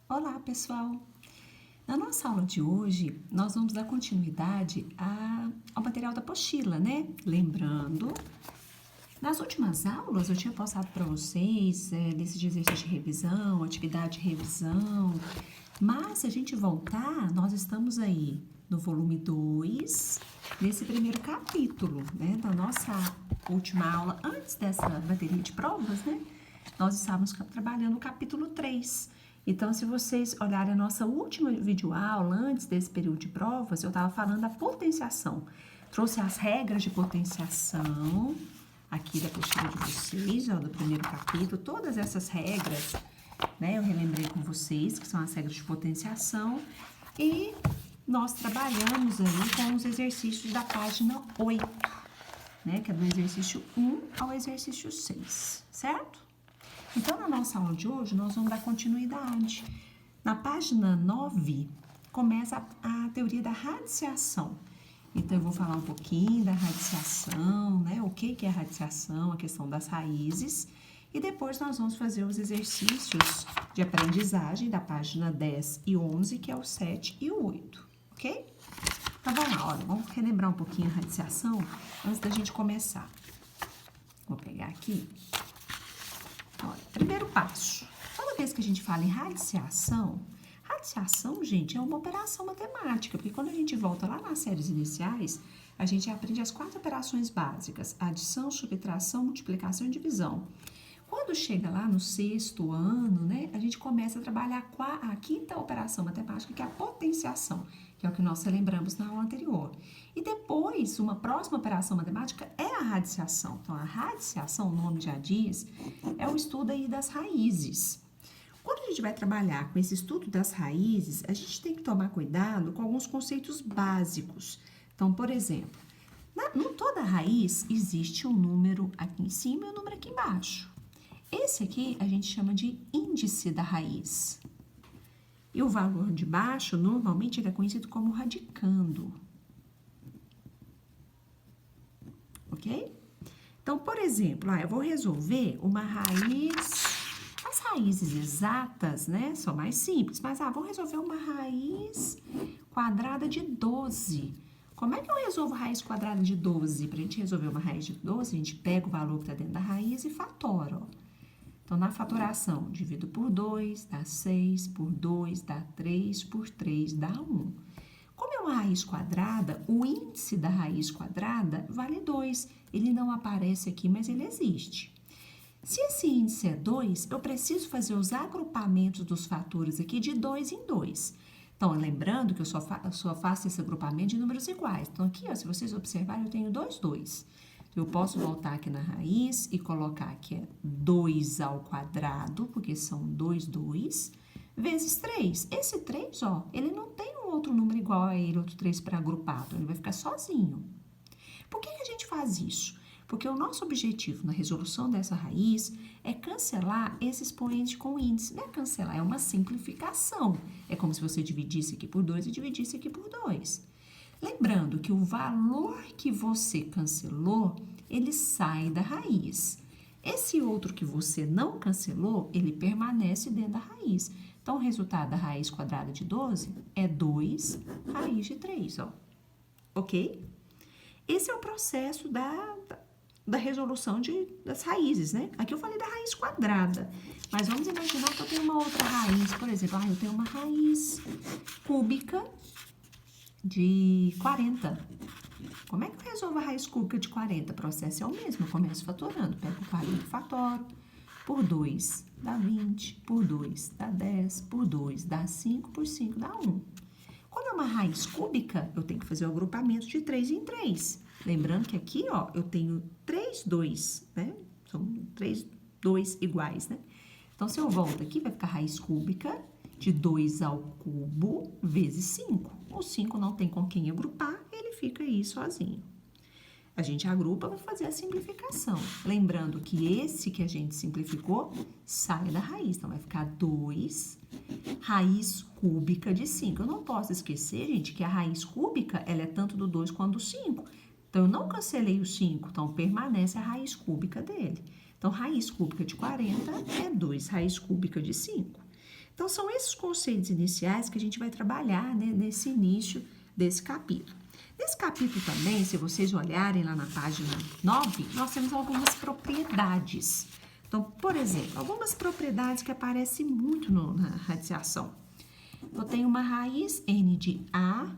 Olá, pessoal! Na nossa aula de hoje, nós vamos dar continuidade ao material da apostila, né? Lembrando, nas últimas aulas eu tinha passado para vocês desses exercício de revisão, atividade de revisão, mas se a gente voltar, nós estamos aí no volume 2, nesse primeiro capítulo, né? Da nossa última aula, antes dessa bateria de provas, né? Nós estávamos trabalhando o capítulo 3. Então, se vocês olharem a nossa última videoaula, antes desse período de provas, eu estava falando da potenciação. Trouxe as regras de potenciação aqui da apostila de vocês, ó, do primeiro capítulo. Todas essas regras, né, eu relembrei com vocês, que são as regras de potenciação. E nós trabalhamos aí com os exercícios da página 8, né, que é do exercício 1 ao exercício 6, certo? Então, na nossa aula de hoje, nós vamos dar continuidade. Na página 9, começa a teoria da radiciação. Então, eu vou falar um pouquinho da radiciação, né? O que é a radiciação, a questão das raízes. E depois nós vamos fazer os exercícios de aprendizagem da página 10 e 11, que é o 7 e o 8, ok? Então, vamos lá, olha, vamos relembrar um pouquinho a radiciação antes da gente começar. Vou pegar aqui. Olha, primeiro passo. Toda vez que a gente fala em radiciação, gente, é uma operação matemática, porque quando a gente volta lá nas séries iniciais, a gente aprende as 4 operações básicas: adição, subtração, multiplicação e divisão. Quando chega lá no 6º ano, né, a gente começa a trabalhar a 5ª operação matemática, que é a potenciação, que é o que nós lembramos na aula anterior. E depois, uma próxima operação matemática é a radiciação. Então, a radiciação, o nome já diz, é o estudo aí das raízes. Quando a gente vai trabalhar com esse estudo das raízes, a gente tem que tomar cuidado com alguns conceitos básicos. Então, por exemplo, em toda raiz existe um número aqui em cima e um número aqui embaixo. Esse aqui a gente chama de índice da raiz. E o valor de baixo, normalmente, ele é conhecido como radicando. Ok? Então, por exemplo, eu vou resolver uma raiz. As raízes exatas, né, são mais simples. Mas, vou resolver uma raiz quadrada de 12. Como é que eu resolvo raiz quadrada de 12? Para a gente resolver uma raiz de 12, a gente pega o valor que está dentro da raiz e fatora, ó. Então, na fatoração, divido por 2, dá 6, por 2, dá 3, por 3, dá 1. Como é uma raiz quadrada, o índice da raiz quadrada vale 2. Ele não aparece aqui, mas ele existe. Se esse índice é 2, eu preciso fazer os agrupamentos dos fatores aqui de 2 em 2. Então, lembrando que eu só faço esse agrupamento de números iguais. Então, aqui, ó, se vocês observarem, eu tenho 2. Eu posso voltar aqui na raiz e colocar que é 2 ao quadrado, porque são 2, vezes 3. Esse 3, ó, ele não tem um outro número igual a ele, outro 3 para agrupar, então ele vai ficar sozinho. Por que a gente faz isso? Porque o nosso objetivo na resolução dessa raiz é cancelar esse expoente com índice. Não é cancelar, é uma simplificação. É como se você dividisse aqui por 2 e dividisse aqui por 2. Lembrando que o valor que você cancelou, ele sai da raiz. Esse outro que você não cancelou, ele permanece dentro da raiz. Então, o resultado da raiz quadrada de 12 é 2 raiz de 3, ó. Ok? Esse é o processo da resolução das raízes, né? Aqui eu falei da raiz quadrada, mas vamos imaginar que eu tenho uma outra raiz. Por exemplo, eu tenho uma raiz cúbica de 40. Como é que eu resolvo a raiz cúbica de 40? O processo é o mesmo, eu começo fatorando. Pego 40 e fatoro. Por 2 dá 20, por 2 dá 10, por 2 dá 5, por 5 dá 1. Quando é uma raiz cúbica, eu tenho que fazer o agrupamento de 3 em 3. Lembrando que aqui, ó, eu tenho 3 2, né? São 3 2 iguais, né? Então, se eu volto aqui, vai ficar raiz cúbica de 2 ao cubo vezes 5. O 5 não tem com quem agrupar, ele fica aí sozinho. A gente agrupa para fazer a simplificação. Lembrando que esse que a gente simplificou sai da raiz. Então, vai ficar 2 raiz cúbica de 5. Eu não posso esquecer, gente, que a raiz cúbica, ela é tanto do 2 quanto do 5. Então, eu não cancelei o 5, então permanece a raiz cúbica dele. Então, raiz cúbica de 40 é 2 raiz cúbica de 5. Então, são esses conceitos iniciais que a gente vai trabalhar, né, nesse início desse capítulo. Nesse capítulo também, se vocês olharem lá na página 9, nós temos algumas propriedades. Então, por exemplo, algumas propriedades que aparecem muito na radiação. Eu tenho uma raiz n de A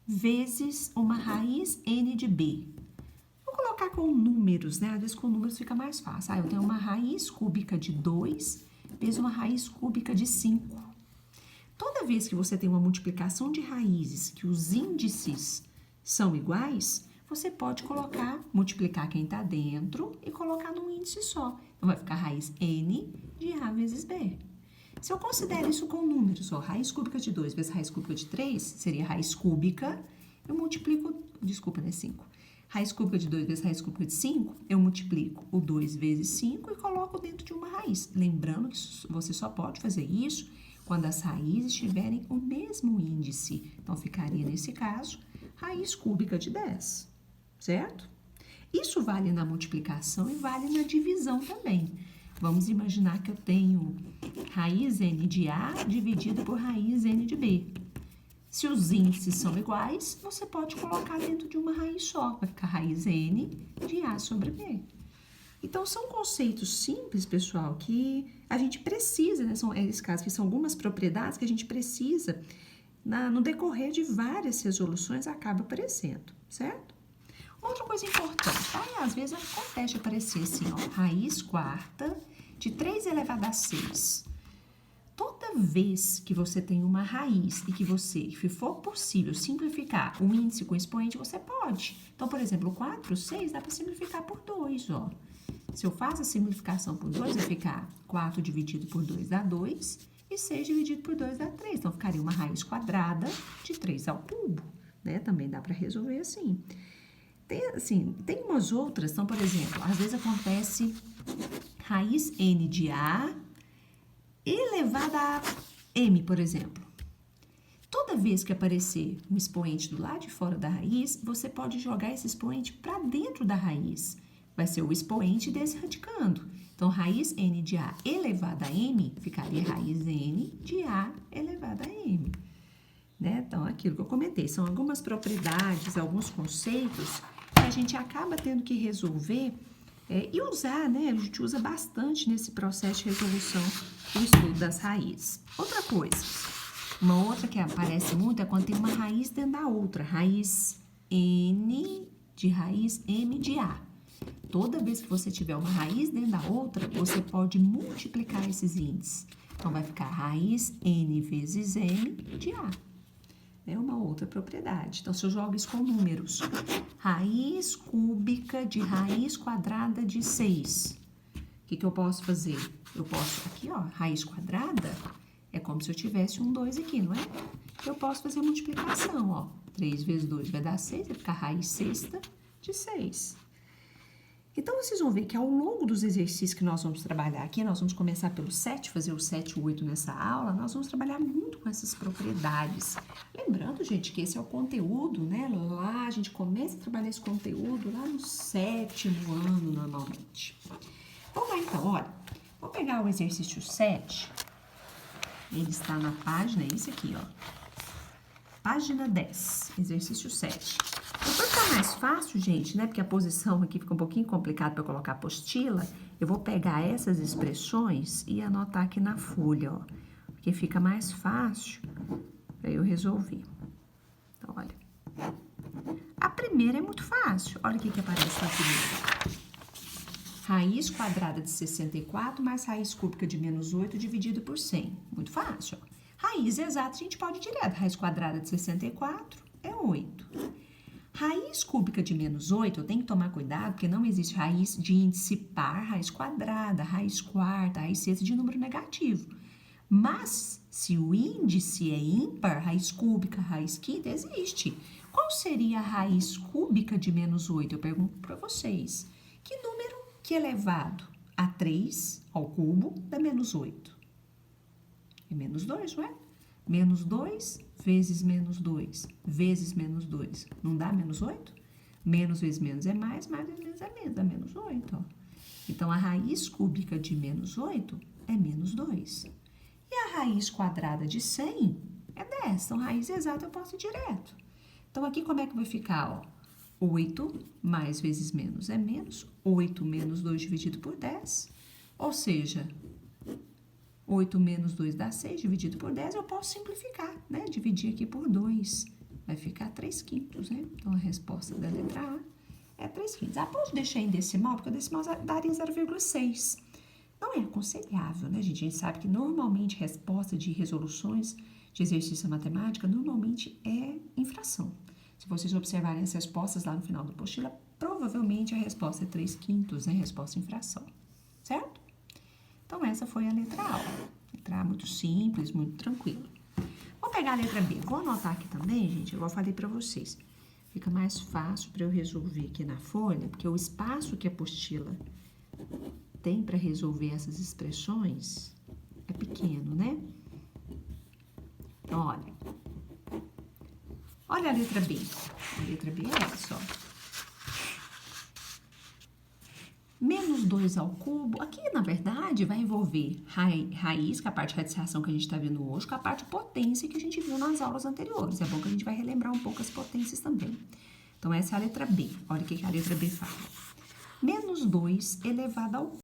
vezes uma raiz n de B. Vou colocar com números, né? Às vezes com números fica mais fácil. Eu tenho uma raiz cúbica de 2 vezes uma raiz cúbica de 5. Toda vez que você tem uma multiplicação de raízes que os índices são iguais, você pode multiplicar quem está dentro e colocar num índice só. Então, vai ficar raiz n de A vezes B. Se eu considero isso com números, raiz cúbica de 2 vezes raiz cúbica de 3, seria raiz cúbica, eu multiplico, desculpa, né, 5. Raiz cúbica de 2 vezes raiz cúbica de 5, eu multiplico o 2 vezes 5 e coloco dentro de uma raiz. Lembrando que você só pode fazer isso quando as raízes tiverem o mesmo índice. Então, ficaria, nesse caso, raiz cúbica de 10, certo? Isso vale na multiplicação e vale na divisão também. Vamos imaginar que eu tenho raiz n de A dividida por raiz n de B. Se os índices são iguais, você pode colocar dentro de uma raiz só. Vai ficar raiz n de A sobre B. Então, são conceitos simples, pessoal, que a gente precisa, né? Nesse caso, que são algumas propriedades que a gente precisa, no decorrer de várias resoluções, acaba aparecendo, certo? Uma outra coisa importante, tá? Às vezes acontece de aparecer assim, raiz quarta de 3 elevado a 6. Toda vez que você tem uma raiz e que for possível simplificar o índice com expoente, você pode. Então, por exemplo, 4, 6 dá para simplificar por 2, ó. Se eu faço a simplificação por 2, vai ficar 4 dividido por 2 dá 2 e 6 dividido por 2 dá 3. Então, ficaria uma raiz quadrada de 3 ao cubo, né? Também dá para resolver assim. Tem umas outras, então, por exemplo, às vezes acontece raiz n de A elevada a m, por exemplo. Toda vez que aparecer um expoente do lado de fora da raiz, você pode jogar esse expoente para dentro da raiz. Vai ser o expoente desse radicando. Então, raiz n de A elevada a m ficaria raiz n de A elevada a m. Né? Então, aquilo que eu comentei, são algumas propriedades, alguns conceitos que a gente acaba tendo que resolver e usar, né? A gente usa bastante nesse processo de resolução do estudo das raízes. Outra coisa, uma outra que aparece muito é quando tem uma raiz dentro da outra, raiz n de raiz m de A. Toda vez que você tiver uma raiz dentro da outra, você pode multiplicar esses índices. Então, vai ficar raiz n vezes m de A. É uma outra propriedade. Então, se eu jogo isso com números, raiz cúbica de raiz quadrada de 6. O que eu posso fazer? Eu posso, aqui, ó, raiz quadrada é como se eu tivesse um 2 aqui, não é? Eu posso fazer a multiplicação, ó. 3 vezes 2 vai dar 6, vai ficar raiz sexta de 6. Então, vocês vão ver que ao longo dos exercícios que nós vamos trabalhar aqui, nós vamos começar pelo 7, fazer o 7 e o 8 nessa aula, nós vamos trabalhar muito com essas propriedades. Lembrando, gente, que esse é o conteúdo, né? Lá a gente começa a trabalhar esse conteúdo lá no 7º ano, normalmente. Vamos lá, então, olha. Vou pegar o exercício 7. Ele está na página, é esse aqui, ó. Página 10, exercício 7. Para ficar mais fácil, gente, né? Porque a posição aqui fica um pouquinho complicado para colocar apostila. Eu vou pegar essas expressões e anotar aqui na folha, ó. Porque fica mais fácil para eu resolver. Então, olha. A primeira é muito fácil. Olha o que aparece na primeira. Raiz quadrada de 64 mais raiz cúbica de menos 8 dividido por 100. Muito fácil, ó. Raiz exata a gente pode ir direto. Raiz quadrada de 64 é 8. Raiz cúbica de menos 8, eu tenho que tomar cuidado, porque não existe raiz de índice par, raiz quadrada, raiz quarta, raiz sexta de número negativo. Mas, se o índice é ímpar, raiz cúbica, raiz quinta, existe. Qual seria a raiz cúbica de menos 8? Eu pergunto para vocês. Que número que elevado a 3 ao cubo dá menos 8? É menos 2, não é? Menos 2 vezes menos 2 vezes menos 2. Não dá menos 8? Menos vezes menos é mais vezes menos é menos. Dá menos 8, ó. Então, a raiz cúbica de menos 8 é menos 2. E a raiz quadrada de 100 é 10. Então, raiz exata eu posso ir direto. Então, aqui como é que vai ficar, ó? 8 mais vezes menos é menos. 8 menos 2 dividido por 10. Ou seja, 8 menos 2 dá 6, dividido por 10, eu posso simplificar, né? Dividir aqui por 2, vai ficar 3/5, né? Então, a resposta da letra A é 3/5. Ah, pode deixar em decimal, porque o decimal daria 0,6. Não é aconselhável, né, gente? A gente sabe que normalmente resposta de resoluções de exercício matemática, normalmente é em fração. Se vocês observarem as respostas lá no final da apostila, provavelmente a resposta é 3/5, né? Resposta em fração, certo? Então, essa foi a letra A. Letra A muito simples, muito tranquilo. Vou pegar a letra B. Vou anotar aqui também, gente, igual eu falei pra vocês. Fica mais fácil para eu resolver aqui na folha, porque o espaço que a apostila tem para resolver essas expressões é pequeno, né? Então, olha a letra B. A letra B é essa, ó. Menos 2 ao cubo. Aqui, na verdade, vai envolver raiz, que é a parte de radiciação que a gente está vendo hoje, com a parte potência que a gente viu nas aulas anteriores. É bom que a gente vai relembrar um pouco as potências também. Então, essa é a letra B. Olha o que a letra B fala. Menos 2 elevado ao